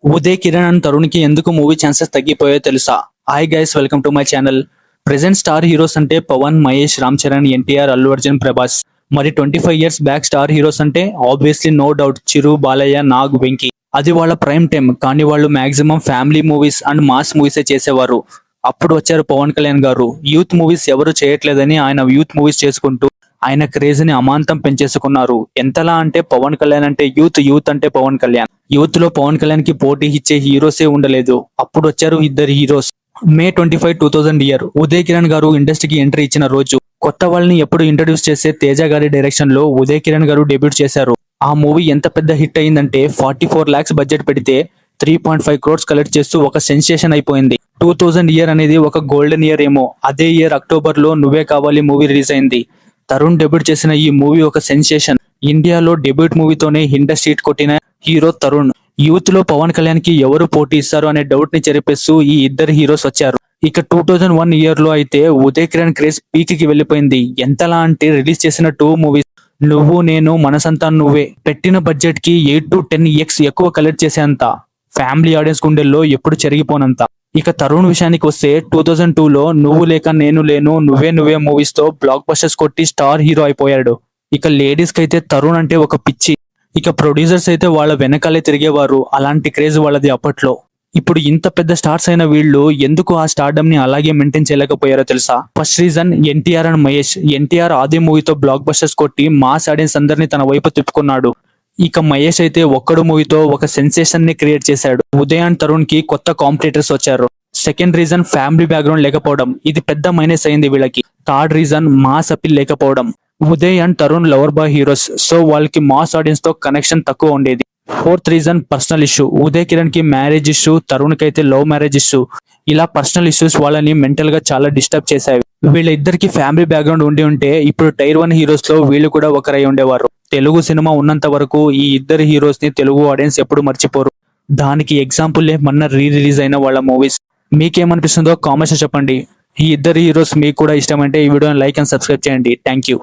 Uday Kiran and Tarun కి ఎందుకు movie chances తగ్గిపోయాయో తెలుసా? Hi guys, welcome to my channel. Present star heroes అంటే పవన్, మహేష్, రామ్ చరణ్, ఎన్టీఆర్, అల్లు అర్జున్, ప్రభాస్. మరి 25 years బ్యాక్ స్టార్ హీరోస్ అంటే obviously no doubt Chiru, Balayya, Nag, Venky. అది వాళ్ళ ప్రైమ్ టైం. కానీ వాళ్ళు maximum family movies and mass మూవీసే చేసేవారు. అప్పుడు వచ్చారు పవన్ కళ్యాణ్ గారు. యూత్ మూవీస్ ఎవరు చేయట్లేదని ఆయన యూత్ మూవీస్ చేసుకుంటూ ఆయన క్రేజ్ ని అమాంతం పెంచేసుకున్నారు. ఎంతలా అంటే పవన్ కళ్యాణ్ అంటే యూత్ అంటే పవన్ కళ్యాణ్. యూత్ లో పవన్ కళ్యాణ్ కి పోటీ ఇచ్చే హీరోసే ఉండలేదు. అప్పుడు వచ్చారు ఇద్దరు హీరోస్. మే 25, 2000 ఇయర్ ఉదయ్ కిరణ్ గారు ఇండస్ట్రీకి ఎంట్రీ ఇచ్చిన రోజు. కొత్త వాళ్ళని ఎప్పుడు ఇంట్రడ్యూస్ చేసే తేజ గారి డైరెక్షన్ లో ఉదయ్ కిరణ్ గారు డెబ్యూట్ చేశారు. ఆ మూవీ ఎంత పెద్ద హిట్ అయిందంటే 44 lakhs బడ్జెట్ పెడితే 3.5 crores కలెక్ట్ చేస్తూ ఒక సెన్సేషన్ అయిపోయింది. 2000 ఇయర్ అనేది ఒక గోల్డెన్ ఇయర్ ఏమో. అదే ఇయర్ అక్టోబర్ లో నువ్వే కావాలి మూవీ రిలీజ్ అయింది. తరుణ్ డెబ్యూట్ చేసిన ఈ మూవీ ఒక సెన్సేషన్. ఇండియాలో డెబ్యూట్ మూవీతోనే ఇండస్ట్రీ కొట్టిన హీరో తరుణ్. యూత్ లో పవన్ కళ్యాణ్ కి ఎవరు పోటీ ఇస్తారు అనే డౌట్ ని చెరిపేస్తూ ఈ ఇద్దరు హీరోస్ వచ్చారు. ఇక 2001 ఇయర్ లో అయితే ఉదయ్ కిరణ్ క్రేజ్ పీక్ కి వెళ్లిపోయింది. ఎంతలా అంటే రిలీజ్ చేసిన 2 మూవీస్ నువ్వు నేను మనసంతా నువ్వే పెట్టిన బడ్జెట్ కి 8 to 10x ఎక్కువ కలెక్ట్ చేసేంత ఫ్యామిలీ ఆడియన్స్ గుండెల్లో ఎప్పుడు చెరిగిపోనంత. ఇక తరుణ్ విషయానికి వస్తే 2002 లో నువ్వు లేక నేను లేను, నువ్వే మూవీస్ తో బ్లాక్ బస్టర్స్ కొట్టి స్టార్ హీరో అయిపోయాడు. ఇక లేడీస్ కి అయితే తరుణ్ అంటే ఒక పిచ్చి. ఇక ప్రొడ్యూసర్స్ అయితే వాళ్ళ వెనకాలే తిరిగేవారు. అలాంటి క్రేజ్ వాళ్ళది అప్పట్లో. ఇప్పుడు ఇంత పెద్ద స్టార్స్ అయిన వీళ్ళు ఎందుకు ఆ స్టార్డమ్ ని అలాగే మెయింటైన్ చేయలేకపోయారో తెలుసా? First reason NTR and Mahesh. NTR ఆది మూవీతో బ్లాక్ బస్టర్స్ కొట్టి మాస్ ఆడియన్స్ అందరినీ తన వైపు తిప్పుకున్నాడు. ఇక మహేష్ అయితే ఒక్కడు మూవీతో ఒక సెన్సేషన్ ని క్రియేట్ చేశాడు. ఉదయ్ అండ్ తరుణ్ కి కొత్త కాంపిటీటర్స్ వచ్చారు. సెకండ్ రీజన్ ఫ్యామిలీ బ్యాక్గ్రౌండ్ లేకపోవడం. ఇది పెద్ద మైనస్ అయింది వీళ్ళకి. థర్డ్ రీజన్ మాస్ అపీల్ లేకపోవడం. Uday and Tarun lover boy heroes, so వాళ్ళకి మాస్ ఆడియన్స్ తో కనెక్షన్ తక్కువ ఉండేది. Fourth reason personal issue. Uday Kiran కి మ్యారేజ్ ఇష్యూ, తరుణ్ కి అయితే లవ్ మ్యారేజ్ ఇష్యూ. ఇలా పర్సనల్ ఇష్యూస్ వాళ్ళని మెంటల్ గా చాలా డిస్టర్బ్ చేశాయి. వీళ్ళ ఇద్దరికి ఫ్యామిలీ బ్యాక్గ్రౌండ్ ఉండి ఉంటే ఇప్పుడు టైర్ 1 హీరోస్ లో వీళ్ళు కూడా ఒకరై ఉండేవారు. తెలుగు సినిమా ఉన్నంత వరకు ఈ ఇద్దరు హీరోస్ ని తెలుగు ఆడియన్స్ ఎప్పుడు మర్చిపోరు. దానికి ఎగ్జాంపుల్ మొన్న రిలీజ్ అయిన వాళ్ళ మూవీస్. మీకేమనిపిస్తుందో కామెంట్స్ చెప్పండి. ఈ ఇద్దరు హీరోస్ మీకు కూడా ఇష్టమంటే ఈ వీడియోని లైక్ అండ్ సబ్స్క్రైబ్ చేయండి. Thank you.